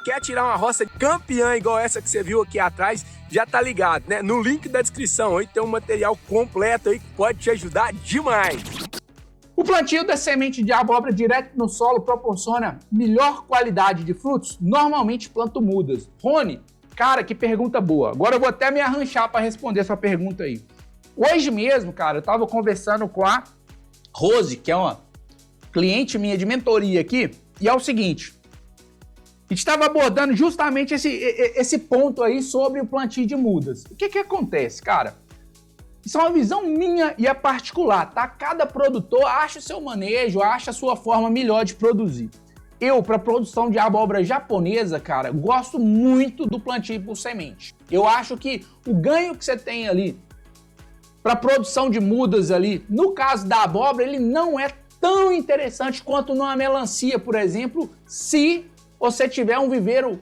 Quer tirar uma roça campeã igual essa que você viu aqui atrás? Já tá ligado, né? No link da descrição aí tem um material completo aí que pode te ajudar demais. O plantio da semente de abóbora direto no solo proporciona melhor qualidade de frutos? Normalmente planto mudas. Rony, cara, que pergunta boa. Agora eu vou até me arranchar para responder essa pergunta aí. Hoje mesmo, cara, eu tava conversando com a Rose, que é uma cliente minha de mentoria aqui, e é o seguinte, a gente estava abordando justamente esse ponto aí sobre o plantio de mudas. O que acontece, cara? Isso é uma visão minha e é particular, tá? Cada produtor acha o seu manejo, acha a sua forma melhor de produzir. Eu, para produção de abóbora japonesa, cara, gosto muito do plantio por semente. Eu acho que o ganho que você tem ali para produção de mudas ali, no caso da abóbora, ele não é tão interessante quanto numa melancia, por exemplo, se você tiver um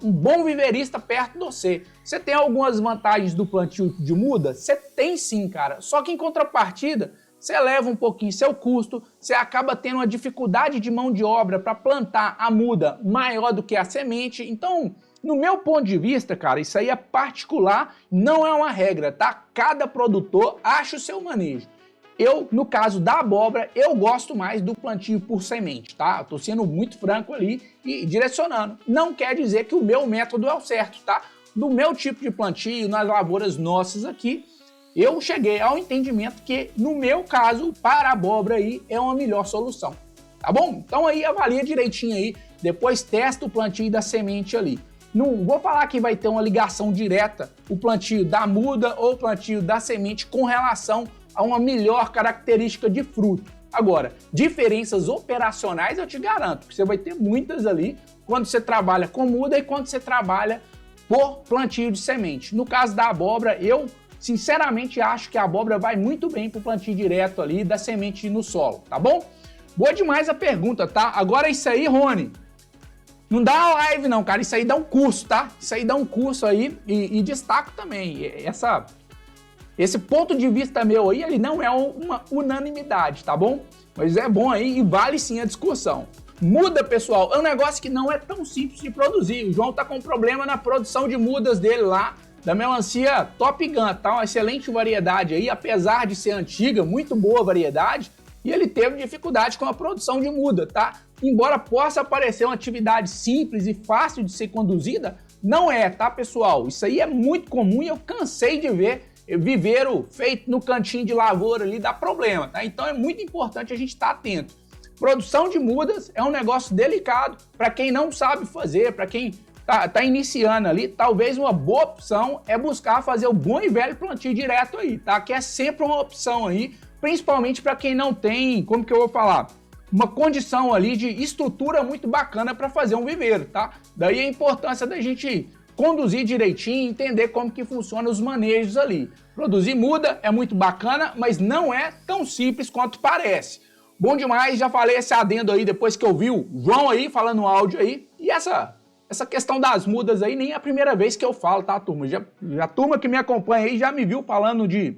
bom viveirista perto de você. Você tem algumas vantagens do plantio de muda? Você tem sim, cara. Só que em contrapartida, você eleva um pouquinho seu custo, você acaba tendo uma dificuldade de mão de obra para plantar a muda maior do que a semente. Então, no meu ponto de vista, cara, isso aí é particular, não é uma regra, tá? Cada produtor acha o seu manejo. Eu, no caso da abóbora, eu gosto mais do plantio por semente, tá? Eu tô sendo muito franco ali e direcionando. Não quer dizer que o meu método é o certo, tá? Do meu tipo de plantio, nas lavouras nossas aqui, eu cheguei ao entendimento que, no meu caso, para a abóbora aí, é uma melhor solução, tá bom? Então aí avalia direitinho aí, depois testa o plantio da semente ali. Não vou falar que vai ter uma ligação direta, o plantio da muda ou o plantio da semente com relação a uma melhor característica de fruto. Agora, diferenças operacionais eu te garanto, que você vai ter muitas ali quando você trabalha com muda e quando você trabalha por plantio de semente. No caso da abóbora, eu sinceramente acho que a abóbora vai muito bem para o plantio direto ali da semente no solo, tá bom? Boa demais a pergunta, tá? Agora isso aí, Rony, não dá uma live não, cara, isso aí dá um curso, tá? Isso aí dá um curso aí e destaco também, esse ponto de vista meu aí, ele não é uma unanimidade, tá bom? Mas é bom aí e vale sim a discussão. Muda, pessoal, é um negócio que não é tão simples de produzir. O João tá com um problema na produção de mudas dele lá, da melancia Top Gun, tá? Uma excelente variedade aí, apesar de ser antiga, muito boa variedade, e ele teve dificuldade com a produção de muda, tá? Embora possa parecer uma atividade simples e fácil de ser conduzida, não é, tá, pessoal? Isso aí é muito comum e eu cansei de ver viveiro feito no cantinho de lavoura ali dá problema, tá? Então é muito importante a gente estar atento. Produção de mudas é um negócio delicado para quem não sabe fazer, para quem tá iniciando ali, talvez uma boa opção é buscar fazer o bom e velho plantio direto aí, tá? Que é sempre uma opção aí, principalmente para quem não tem, como que eu vou falar, uma condição ali de estrutura muito bacana para fazer um viveiro, tá? Daí a importância da gente conduzir direitinho, entender como que funcionam os manejos ali. Produzir muda é muito bacana, mas não é tão simples quanto parece. Bom demais, já falei esse adendo aí depois que eu vi o João aí falando no áudio aí. E essa questão das mudas aí nem é a primeira vez que eu falo, tá, turma? A turma que me acompanha aí já me viu falando de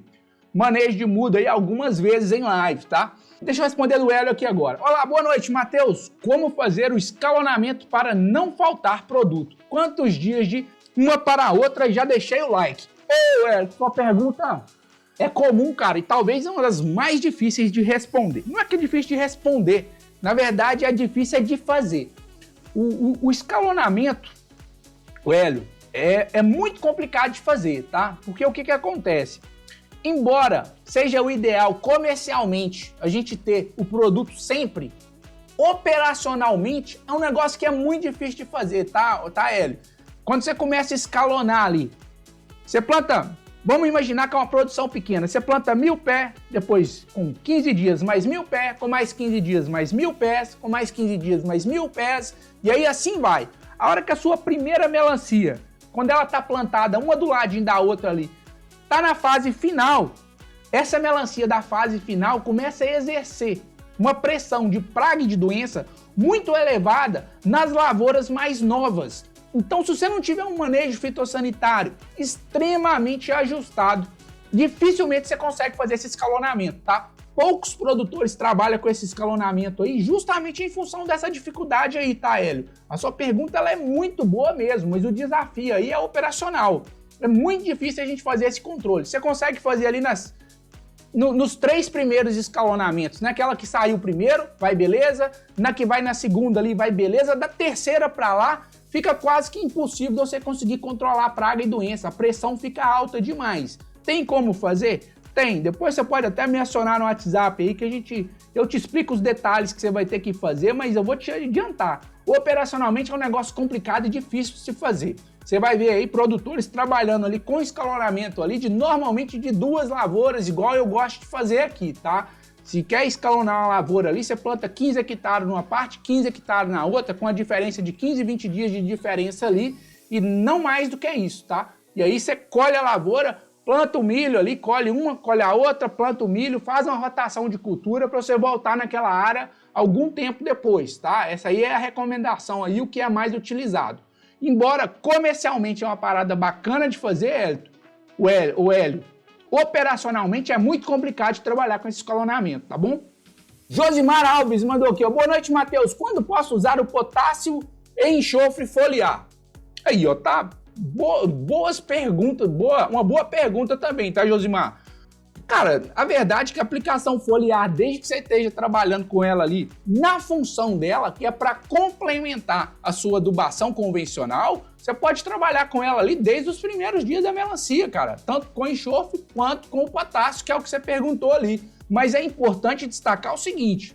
manejo de muda aí algumas vezes em live, tá? Deixa eu responder do Hélio aqui agora. Olá, boa noite, Matheus. Como fazer o escalonamento para não faltar produto? Quantos dias de uma para a outra? Já deixei o like. Ô, Hélio, sua pergunta é comum, cara, e talvez é uma das mais difíceis de responder. Não é que é difícil de responder, na verdade é difícil de fazer. O escalonamento, Hélio, é muito complicado de fazer, tá? Porque o que acontece? Embora seja o ideal comercialmente a gente ter o produto sempre, operacionalmente é um negócio que é muito difícil de fazer, tá, Hélio? Quando você começa a escalonar ali, você planta, vamos imaginar que é uma produção pequena, você planta 1000 pés, depois com 15 dias mais 1000 pés, com mais 15 dias mais 1000 pés, com mais 15 dias mais 1000 pés, e aí assim vai. A hora que a sua primeira melancia, quando ela tá plantada uma do ladinho da outra ali, tá na fase final, essa melancia da fase final começa a exercer uma pressão de praga e de doença muito elevada nas lavouras mais novas. Então, se você não tiver um manejo fitossanitário extremamente ajustado, dificilmente você consegue fazer esse escalonamento, tá? poucos produtores trabalham com esse escalonamento aí, justamente em função dessa dificuldade aí, tá, Hélio? A sua pergunta ela é muito boa mesmo, mas o desafio aí é operacional. É muito difícil a gente fazer esse controle. Você consegue fazer ali nos 3 primeiros escalonamentos, naquela que saiu primeiro, vai beleza, na que vai na segunda ali, vai beleza, da terceira para lá, fica quase que impossível você conseguir controlar a praga e doença, a pressão fica alta demais. Tem como fazer? Tem. Depois você pode até me acionar no WhatsApp aí que eu te explico os detalhes que você vai ter que fazer, mas eu vou te adiantar. Operacionalmente é um negócio complicado e difícil de se fazer. Você vai ver aí produtores trabalhando ali com escalonamento ali normalmente de 2 lavouras, igual eu gosto de fazer aqui, tá? Se quer escalonar uma lavoura ali, você planta 15 hectares numa parte, 15 hectares na outra, com a diferença de 15, 20 dias de diferença ali, e não mais do que isso, tá? E aí você colhe a lavoura, planta o milho ali, colhe uma, colhe a outra, planta o milho, faz uma rotação de cultura para você voltar naquela área algum tempo depois, tá? Essa aí é a recomendação aí, o que é mais utilizado. Embora comercialmente é uma parada bacana de fazer, Hélio, operacionalmente é muito complicado de trabalhar com esse escalonamento, tá bom? Josimar Alves mandou aqui, ó. Boa noite, Matheus. Quando posso usar o potássio em enxofre foliar? Aí, ó, tá? Boas perguntas, uma boa pergunta também, tá, Josimar? Cara, a verdade é que a aplicação foliar, desde que você esteja trabalhando com ela ali, na função dela, que é para complementar a sua adubação convencional, você pode trabalhar com ela ali desde os primeiros dias da melancia, cara. Tanto com enxofre quanto com o potássio, que é o que você perguntou ali. Mas é importante destacar o seguinte,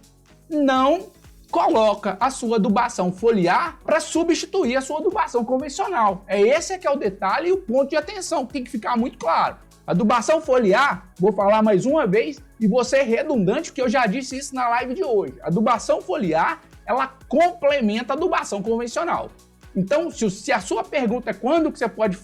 não coloca a sua adubação foliar para substituir a sua adubação convencional. Esse que é o detalhe e o ponto de atenção, que tem que ficar muito claro. Adubação foliar, vou falar mais uma vez e vou ser redundante porque eu já disse isso na live de hoje. A adubação foliar, ela complementa a adubação convencional. Então, se a sua pergunta é quando que você pode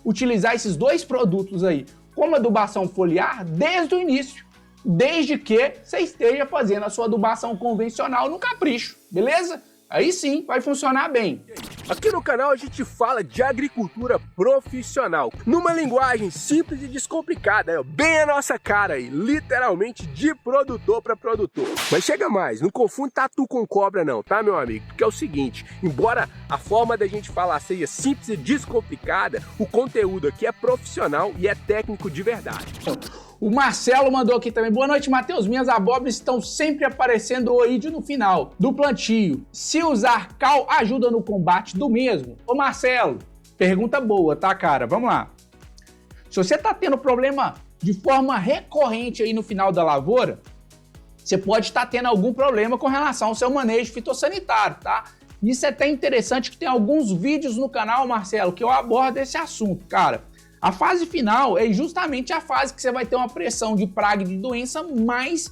utilizar esses 2 produtos aí como adubação foliar, desde o início. Desde que você esteja fazendo a sua adubação convencional no capricho, beleza? Aí sim, vai funcionar bem. Aqui no canal a gente fala de agricultura profissional, numa linguagem simples e descomplicada, bem a nossa cara aí, literalmente de produtor para produtor. Mas chega mais, não confunde tatu com cobra não, tá, meu amigo? Porque é o seguinte, embora a forma da gente falar seja simples e descomplicada, o conteúdo aqui é profissional e é técnico de verdade. O Marcelo mandou aqui também. Boa noite, Matheus. Minhas abóboras estão sempre aparecendo oídio no final do plantio. Se usar cal ajuda no combate do mesmo? Ô Marcelo, pergunta boa, tá, cara? Vamos lá. Se você tá tendo problema de forma recorrente aí no final da lavoura, você pode estar tendo algum problema com relação ao seu manejo fitossanitário, tá? Isso é até interessante que tem alguns vídeos no canal, Marcelo, que eu abordo esse assunto, cara. A fase final é justamente a fase que você vai ter uma pressão de praga e de doença mais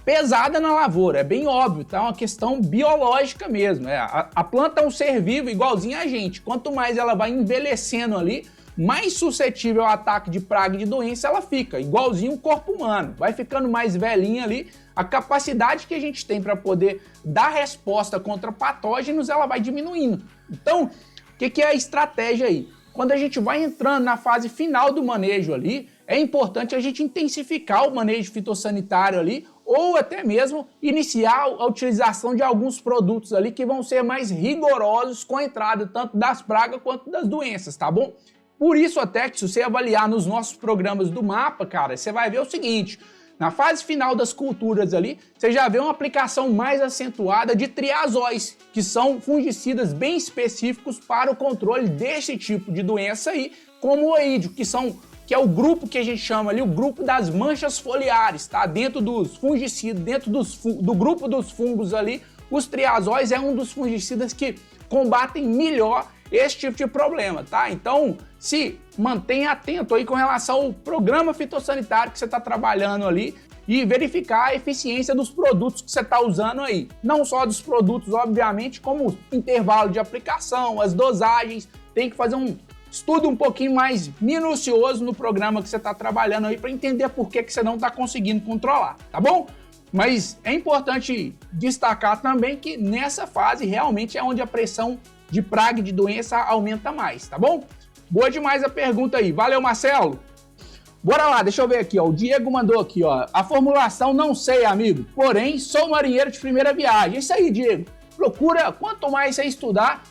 pesada na lavoura. É bem óbvio, tá? É uma questão biológica mesmo. A planta é um ser vivo igualzinho a gente. Quanto mais ela vai envelhecendo ali, mais suscetível ao ataque de praga e de doença ela fica. Igualzinho o corpo humano. Vai ficando mais velhinha ali. A capacidade que a gente tem para poder dar resposta contra patógenos, ela vai diminuindo. Então, o que é a estratégia aí? Quando a gente vai entrando na fase final do manejo ali, é importante a gente intensificar o manejo fitossanitário ali ou até mesmo iniciar a utilização de alguns produtos ali que vão ser mais rigorosos com a entrada tanto das pragas quanto das doenças, tá bom? Por isso até que se você avaliar nos nossos programas do mapa, cara, você vai ver o seguinte, na fase final das culturas ali, você já vê uma aplicação mais acentuada de triazóis, que são fungicidas bem específicos para o controle desse tipo de doença aí, como o oídio, que é o grupo que a gente chama ali, o grupo das manchas foliares, tá? Dentro dos fungicidas, dentro do grupo dos fungos ali, os triazóis é um dos fungicidas que combatem melhor esse tipo de problema, tá? Então, se mantenha atento aí com relação ao programa fitossanitário que você está trabalhando ali e verificar a eficiência dos produtos que você está usando aí. Não só dos produtos, obviamente, como o intervalo de aplicação, as dosagens. Tem que fazer um estudo um pouquinho mais minucioso no programa que você está trabalhando aí para entender por que você não está conseguindo controlar, tá bom? Mas é importante destacar também que nessa fase realmente é onde a pressão de praga e de doença aumenta mais, tá bom? Boa demais a pergunta aí. Valeu, Marcelo! Bora lá, deixa eu ver aqui, ó. O Diego mandou aqui, ó. A formulação não sei, amigo. Porém, sou marinheiro de primeira viagem. Isso aí, Diego. Procura, quanto mais você estudar,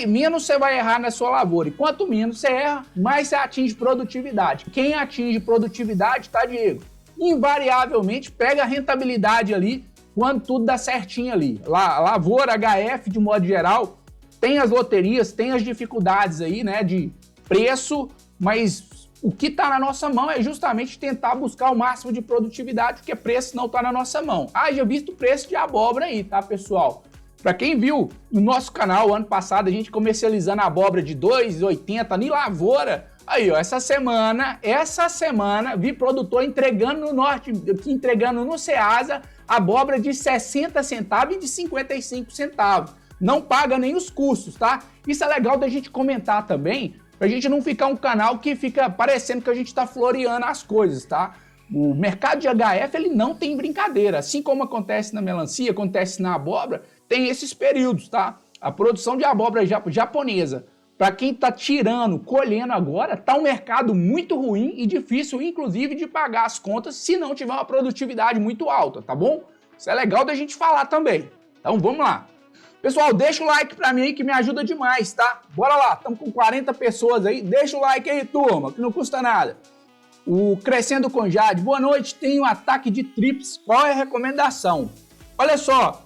menos você vai errar na sua lavoura. E quanto menos você erra, mais você atinge produtividade. Quem atinge produtividade, tá, Diego? Invariavelmente pega a rentabilidade ali quando tudo dá certinho ali. Lavoura, HF, de modo geral, tem as loterias, tem as dificuldades aí, né, de preço, mas o que está na nossa mão é justamente tentar buscar o máximo de produtividade, porque preço não está na nossa mão. Já visto o preço de abóbora aí, tá, pessoal? Para quem viu no nosso canal, ano passado, a gente comercializando a abóbora de R$ 2,80 em lavoura. Aí, ó, essa semana, vi produtor entregando no norte, entregando no Ceasa, abóbora de 60 centavos e de 55 centavos. Não paga nem os custos, tá? Isso é legal da gente comentar também, pra gente não ficar um canal que fica parecendo que a gente tá floreando as coisas, tá? O mercado de HF, ele não tem brincadeira. Assim como acontece na melancia, acontece na abóbora, tem esses períodos, tá? A produção de abóbora japonesa, para quem tá tirando, colhendo agora, tá um mercado muito ruim e difícil, inclusive, de pagar as contas se não tiver uma produtividade muito alta, tá bom? Isso é legal da gente falar também. Então, vamos lá. Pessoal, deixa o like pra mim aí que me ajuda demais, tá? Bora lá, estamos com 40 pessoas aí. Deixa o like aí, turma, que não custa nada. O Crescendo com Jade, boa noite, tem um ataque de trips, qual é a recomendação? Olha só,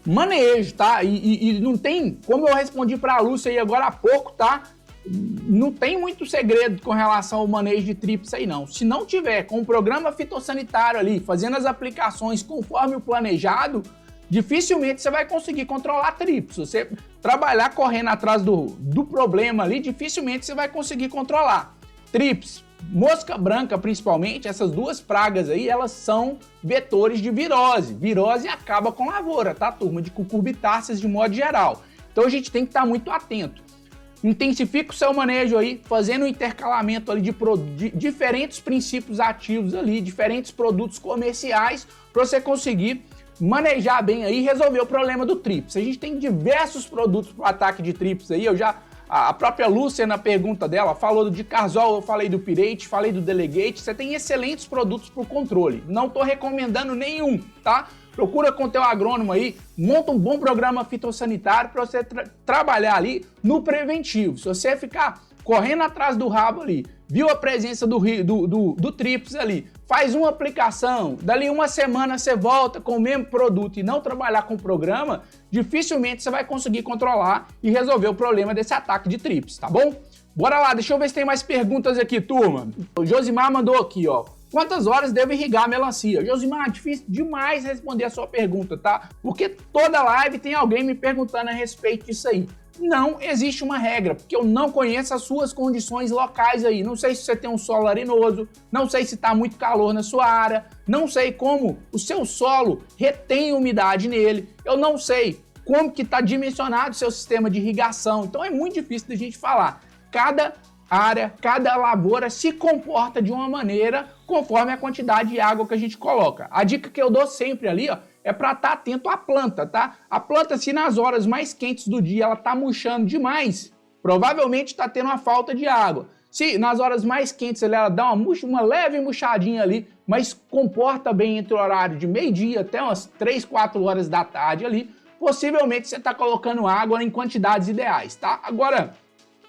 manejo, tá? E não tem, como eu respondi pra Lúcia aí agora há pouco, tá? Não tem muito segredo com relação ao manejo de trips aí não. Se não tiver com o programa fitossanitário ali, fazendo as aplicações conforme o planejado, dificilmente você vai conseguir controlar trips. Se você trabalhar correndo atrás do problema ali, dificilmente você vai conseguir controlar. Trips, mosca branca principalmente, essas duas pragas aí, elas são vetores de virose. Virose acaba com lavoura, tá, turma? De cucurbitáceas de modo geral. Então a gente tem que estar muito atento. Intensifica o seu manejo aí, fazendo um intercalamento ali de diferentes princípios ativos ali, diferentes produtos comerciais, para você conseguir manejar bem aí e resolver o problema do trips. A gente tem diversos produtos para o ataque de trips aí, a própria Lúcia na pergunta dela falou do Dicarzol, eu falei do Pirate, falei do Delegate, você tem excelentes produtos para o controle, não estou recomendando nenhum, tá? Procura com o teu agrônomo aí, monta um bom programa fitossanitário para você trabalhar ali no preventivo. Se você ficar correndo atrás do rabo ali, viu a presença do trips ali, faz uma aplicação, dali uma semana você volta com o mesmo produto e não trabalhar com o programa, dificilmente você vai conseguir controlar e resolver o problema desse ataque de trips, tá bom? Bora lá, deixa eu ver se tem mais perguntas aqui, turma. O Josimar mandou aqui, ó. Quantas horas devo irrigar a melancia? Josimar, difícil demais responder a sua pergunta, tá? Porque toda live tem alguém me perguntando a respeito disso aí. Não existe uma regra, porque eu não conheço as suas condições locais aí. Não sei se você tem um solo arenoso, não sei se está muito calor na sua área, não sei como o seu solo retém umidade nele, eu não sei como que está dimensionado o seu sistema de irrigação. Então é muito difícil da gente falar. Cada área, cada lavoura se comporta de uma maneira conforme a quantidade de água que a gente coloca. A dica que eu dou sempre ali, ó, é para estar atento à planta, tá? A planta, se nas horas mais quentes do dia ela tá murchando demais, provavelmente está tendo uma falta de água. Se nas horas mais quentes ela dá uma leve murchadinha ali, mas comporta bem entre o horário de meio-dia até umas 3, 4 horas da tarde ali, possivelmente você está colocando água em quantidades ideais, tá? Agora,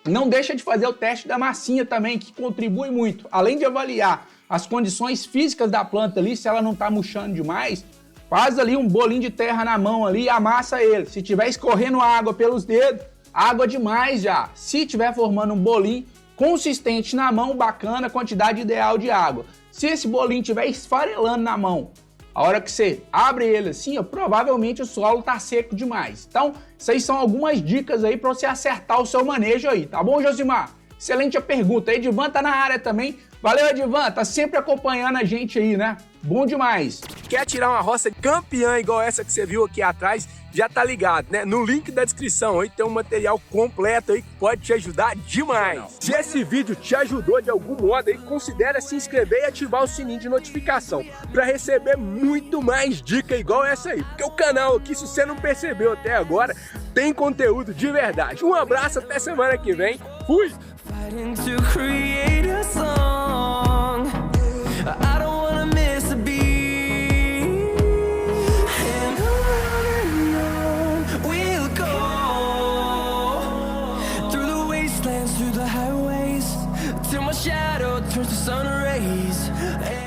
não deixa de fazer o teste da massinha também, que contribui muito. Além de avaliar as condições físicas da planta ali, se ela não está murchando demais, faz ali um bolinho de terra na mão ali e amassa ele. Se tiver escorrendo água pelos dedos, água demais já. Se tiver formando um bolinho consistente na mão, bacana, quantidade ideal de água. Se esse bolinho estiver esfarelando na mão, a hora que você abre ele assim, ó, provavelmente o solo tá seco demais. Então, isso aí são algumas dicas aí para você acertar o seu manejo aí, tá bom, Josimar? Excelente a pergunta. Edivan tá na área também. Valeu, Edivan, tá sempre acompanhando a gente aí, né? Bom demais. Quer tirar uma roça campeã igual essa que você viu aqui atrás? Já tá ligado, né? No link da descrição aí tem um material completo aí que pode te ajudar demais. Se esse vídeo te ajudou de algum modo aí, considere se inscrever e ativar o sininho de notificação para receber muito mais dica igual essa aí. Porque o canal aqui, se você não percebeu até agora, tem conteúdo de verdade. Um abraço, até semana que vem. Fui! dance through the highways till my shadow turns to sun rays. And